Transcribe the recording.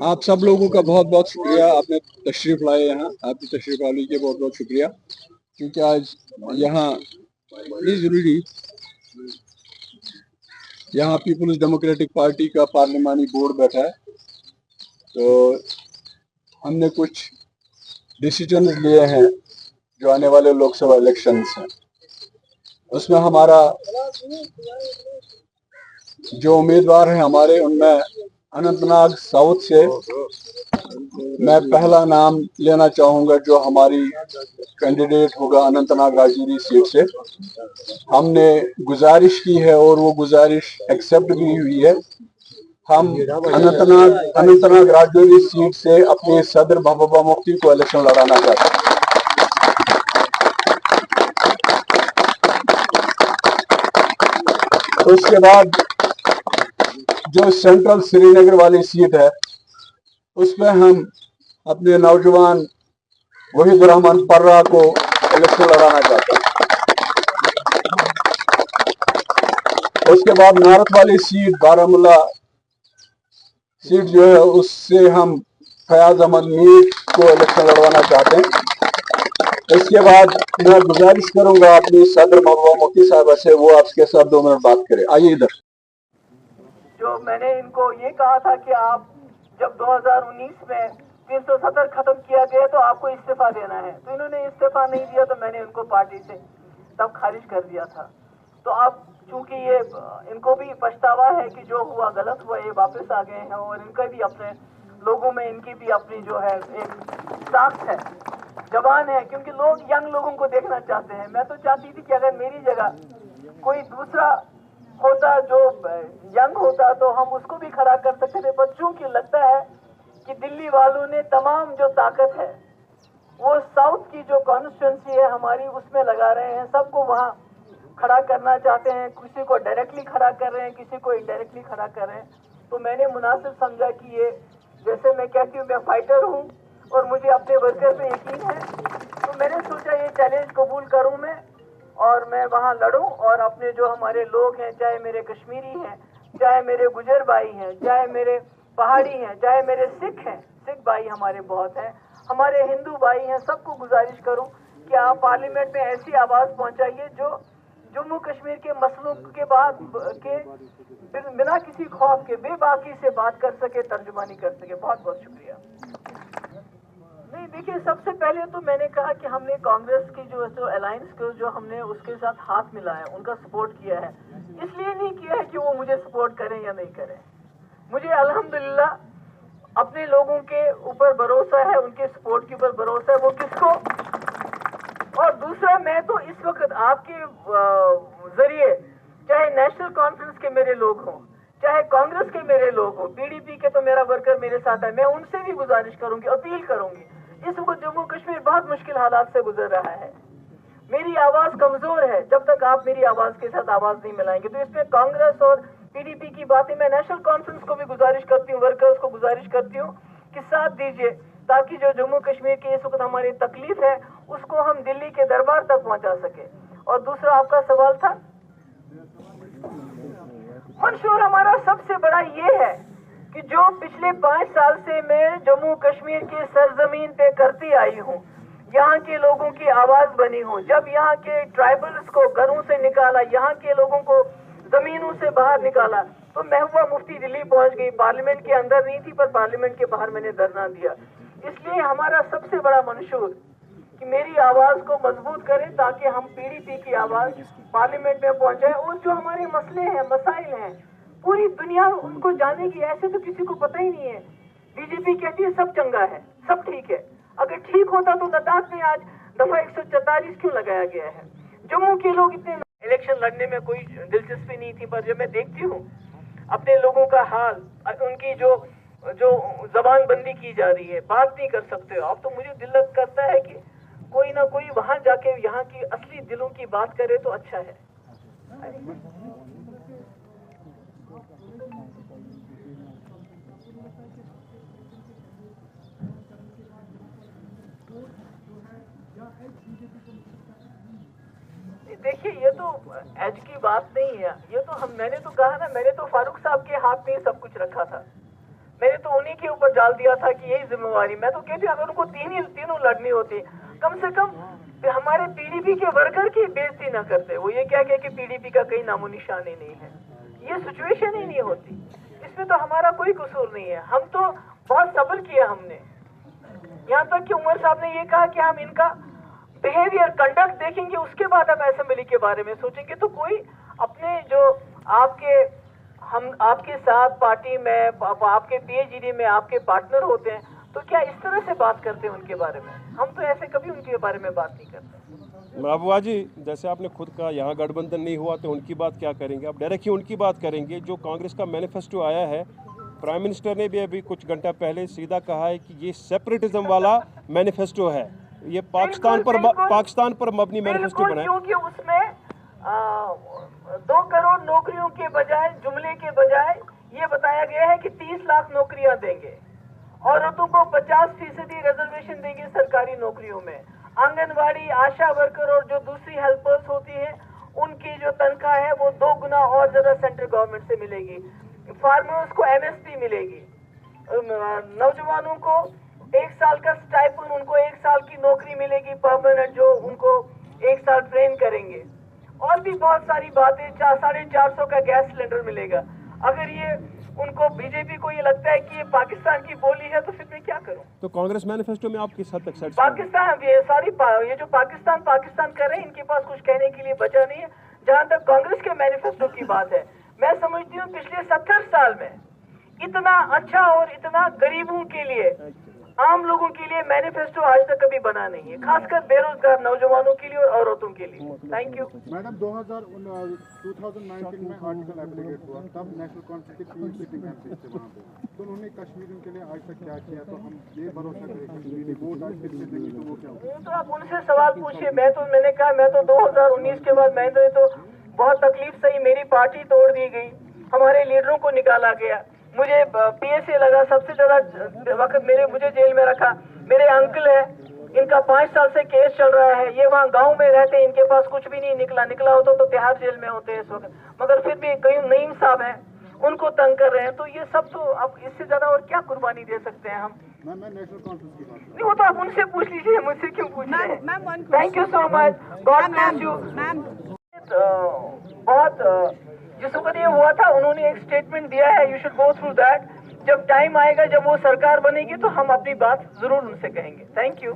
आप सब लोगों का बहुत बहुत शुक्रिया, आपने तशरीफ लाए यहाँ, आपकी तशरीफ आने के बहुत बहुत शुक्रिया। क्योंकि आज यहाँ बड़ी ज़रूरी, यहाँ पीपल्स डेमोक्रेटिक पार्टी का पार्लिमानी बोर्ड बैठा है, तो हमने कुछ डिसीजन लिए हैं जो आने वाले लोकसभा इलेक्शंस हैं, उसमें हमारा जो उम्मीदवार हैं हमारे, उनमें अनंतनाग साउथ से मैं पहला नाम लेना चाहूँगा, जो हमारी कैंडिडेट होगा अनंतनाग राजौरी सीट से। हमने गुजारिश की है और वो गुजारिश एक्सेप्ट भी हुई है। हम अनंतनाग राजौरी सीट से अपने सदर महबूबा मुफ्ती को इलेक्शन लड़ाना चाहते हैं। उसके बाद जो सेंट्रल श्रीनगर वाली सीट है, उसमें हम अपने नौजवान वहीदुर रहमान पर्रा को इलेक्शन लड़ाना चाहते हैं। उसके बाद नारथ वाली सीट, बारामूला सीट जो है, उससे हम फयाज अहमद मीर को इलेक्शन लड़वाना चाहते हैं। इसके बाद मैं गुजारिश करूंगा अपनी सदर महबूबा मुफ्ती साहबा से, वो आपके साथ 2 मिनट बात करें। आइए इधर। जो मैंने इनको ये कहा था कि आप जब 2019 में 370 खत्म किया गया तो आपको इस्तीफा देना है, तो इन्होंने इस्तीफा नहीं दिया, तो मैंने इनको पार्टी से तब खारिज कर दिया था। तो अब चूंकि ये इनको भी पछतावा है कि जो हुआ गलत हुआ, ये वापस आ गए हैं और इनका भी अपने लोगों में इनकी भी अपनी जो है एक ताकत है, जवान है, क्योंकि लोग यंग लोगों को देखना चाहते हैं। मैं तो चाहती थी कि अगर मेरी जगह कोई दूसरा होता जो यंग होता तो हम उसको भी खड़ा कर सकते थे, पर चूंकि लगता है कि दिल्ली वालों ने तमाम जो ताकत है वो साउथ की जो कॉन्स्टिट्यूंसी है हमारी उसमें लगा रहे हैं, सबको वहाँ खड़ा करना चाहते हैं, किसी को डायरेक्टली खड़ा कर रहे हैं, किसी को इनडायरेक्टली खड़ा कर रहे हैं। तो मैंने मुनासिब समझा कि ये, जैसे मैं कहती हूँ मैं फाइटर हूँ और मुझे अपने वर्कर पे यकीन है, तो मैंने सोचा ये चैलेंज कबूल करूँ मैं और मैं वहाँ लड़ूं और अपने जो हमारे लोग हैं, चाहे मेरे कश्मीरी हैं, चाहे मेरे गुजर भाई हैं, चाहे मेरे पहाड़ी हैं, चाहे मेरे सिख हैं, सिख भाई हमारे बहुत हैं, हमारे हिंदू भाई हैं, सबको गुजारिश करूं कि आप पार्लियामेंट में ऐसी आवाज पहुंचाइए जो जम्मू कश्मीर के मसलों के बाद के बिना किसी खौफ के बेबाकी से बात कर सके, तर्जुमानी कर सके। बहुत बहुत शुक्रिया। नहीं, देखिए, सबसे पहले तो मैंने कहा कि हमने कांग्रेस की जो अलायंस को जो हमने उसके साथ हाथ मिलाया, उनका सपोर्ट किया है। इसलिए नहीं किया है कि वो मुझे सपोर्ट करें या नहीं करें, मुझे अल्हम्दुलिल्लाह अपने लोगों के ऊपर भरोसा है, उनके सपोर्ट के ऊपर भरोसा है। वो किसको, और दूसरा, मैं तो इस वक्त आपके जरिए, चाहे नेशनल कॉन्फ्रेंस के मेरे लोग हों, चाहे कांग्रेस के मेरे लोग हों, पीडीपी के तो मेरा वर्कर मेरे साथ है, मैं उनसे भी गुजारिश करूंगी, अपील करूंगी। इस वक्त जम्मू कश्मीर बहुत मुश्किल हालात से गुजर रहा है, मेरी आवाज कमजोर है, जब तक आप मेरी आवाज के साथ आवाज नहीं मिलाएंगे। तो इसमें कांग्रेस और पीडीपी की बातें, मैं नेशनल कॉन्फ्रेंस को भी गुजारिश करती हूँ, वर्कर्स को गुजारिश करती हूँ कि साथ दीजिए, ताकि जो जम्मू कश्मीर की इस वक्त हमारी तकलीफ है उसको हम दिल्ली के दरबार तक पहुंचा सके। और दूसरा आपका सवाल था मंशूर, हमारा सबसे बड़ा ये है कि जो पिछले 5 साल से मैं जम्मू कश्मीर की सरजमीन पे करती आई हूँ, यहाँ के लोगों की आवाज बनी हूँ। जब यहाँ के ट्राइबल्स को घरों से निकाला, यहाँ के लोगों को जमीनों से बाहर निकाला, तो महबूबा मुफ्ती दिल्ली पहुंच गई। पार्लियामेंट के अंदर नहीं थी, पर पार्लियामेंट के बाहर मैंने धरना दिया। इसलिए हमारा सबसे बड़ा मंशूर कि मेरी आवाज को मजबूत करें, ताकि हम पीडीपी की आवाज पार्लियामेंट में पहुंचाए। और जो हमारे मसले हैं, मसाइल हैं, पूरी दुनिया उनको जानेगी, ऐसे तो किसी को पता ही नहीं है। बीजेपी कहती है सब चंगा है, सब ठीक है। अगर ठीक होता तो लद्दाख में आज दफा 144 क्यों लगाया गया है? जम्मू के लोग इतने, इलेक्शन लड़ने में कोई दिलचस्पी नहीं थी, पर जब मैं देखती हूँ अपने लोगों का हाल, उनकी जो जबान बंदी की जा रही है, बात नहीं कर सकते हो, अब तो मुझे दिल करता है कि कोई ना कोई वहां जाके यहाँ की असली दिलों की बात करे तो अच्छा है। देखिए, ये तो एज की बात नहीं है, ये तो मैंने तो कहा ना, मैंने तो फारूक साहब के हाथ में ही सब कुछ रखा था, मैंने तो उन्हीं के ऊपर डाल दिया था कि यही जिम्मेवारी। मैं तो कहती हूँ अगर उनको तीनों लड़नी होती, कम से कम हमारे पीडीपी के वर्कर की बेइज्जती ना करते। वो ये क्या कहे कि पीडीपी का कहीं नामो निशान ही नहीं है, ये सिचुएशन ही नहीं होती। इसमें तो हमारा कोई कसूर नहीं है, हम तो बहुत सब्र किया हमने। यहाँ तक कि उमर साहब ने ये कहा कि हम इनका बिहेवियर कंडक्ट देखेंगे, उसके बाद हम असेंबली के बारे में सोचेंगे। तो कोई अपने जो आपके साथ पार्टी में, आपके पीएचडी में आपके पार्टनर होते हैं, तो क्या इस तरह से बात करते हैं उनके बारे में? हम तो ऐसे कभी उनके बारे में बात नहीं करते। महबूबा जी, जैसे आपने खुद कहा यहाँ गठबंधन नहीं हुआ तो उनकी बात क्या करेंगे? अब डायरेक्ट ही उनकी बात करेंगे। जो कांग्रेस का मैनिफेस्टो आया है, प्राइम मिनिस्टर ने भी अभी कुछ घंटा पहले सीधा कहा है कि ये सेपरेटिज्म वाला मैनिफेस्टो है, ये पाकिस्तान पर मबनी मैनिफेस्टो बना है। क्योंकि उसमें 2 करोड़ नौकरियों के बजाय, जुमले के बजाय ये बताया गया है कि 30 लाख नौकरियां देंगे, औरतों को 50% रिजर्वेशन देंगे सरकारी नौकरियों में, आंगनवाड़ी, आशा वर्कर और जो दूसरी हेल्पर्स होती है उनकी जो तनख्वाह है वो 2 गुना और ज्यादा सेंट्रल गवर्नमेंट से मिलेगी, फार्मर्स को एमएसपी मिलेगी, नौजवानों को 1 साल का स्टाइपेंड, उनको 1 साल की नौकरी मिलेगी परमानेंट, जो उनको 1 साल ट्रेन करेंगे, और भी बहुत सारी बातें। 450 का गैस सिलेंडर मिलेगा। अगर ये उनको, बीजेपी को ये लगता है कि ये पाकिस्तान की बोली है, तो फिर मैं क्या करूं? तो कांग्रेस मैनिफेस्टो में आप किस हद तक सेटिस्फाइड? पाकिस्तान, ये जो पाकिस्तान कर रहे हैं, इनके पास कुछ कहने के लिए बचा नहीं है। जहां तक कांग्रेस के मैनिफेस्टो की बात है, मैं समझती हूँ पिछले 70 साल में इतना अच्छा और इतना गरीबों के लिए, आम लोगों के लिए मैनिफेस्टो आज तक कभी बना नहीं है, खासकर बेरोजगार नौजवानों के लिए और औरतों के लिए। Thank you. मैडम, 2019 में आर्टिकल एप्लीकेट हुआ, तब नेशनल कॉन्फ्रेंस की 3 सिटिंग एमपी थे वहाँ पे, तो उन्होंने कश्मीर के लिए आज तक क्या किया? तो हम ये भरोसा करें कि वोट आज फिर से देंगे तो वो क्या होगा? तो आप उनसे सवाल पूछिए। मैंने कहा, मैं तो 2019 के बाद मैंने तो बहुत तकलीफ सही, मेरी पार्टी तोड़ दी गई, हमारे लीडरों को निकाला गया, मुझे पीएसए लगा, सबसे ज्यादा वक्त मुझे जेल में रखा। मेरे अंकल है, इनका 5 साल से केस चल रहा है, ये वहाँ गांव में रहते हैं, इनके पास कुछ भी नहीं निकला होता तो तिहाड़ जेल में होते हैं इस वक्त, मगर फिर भी कई नईम साहब हैं, उनको तंग कर रहे हैं। तो ये सब तो अब इससे ज्यादा और क्या कुर्बानी दे सकते हैं हम? मैं नेशनल कॉन्फ्रेंस की बात नहीं, वो तो आप उनसे पूछ लीजिए, मुझसे क्यों पूछ रहे हैं? Thank you so much, God bless you. बहुत जिस वक्त ये हुआ था, उन्होंने एक स्टेटमेंट दिया है, you should go through that. जब टाइम आएगा, जब वो सरकार बनेगी, तो हम अपनी बात जरूर उनसे कहेंगे। Thank you.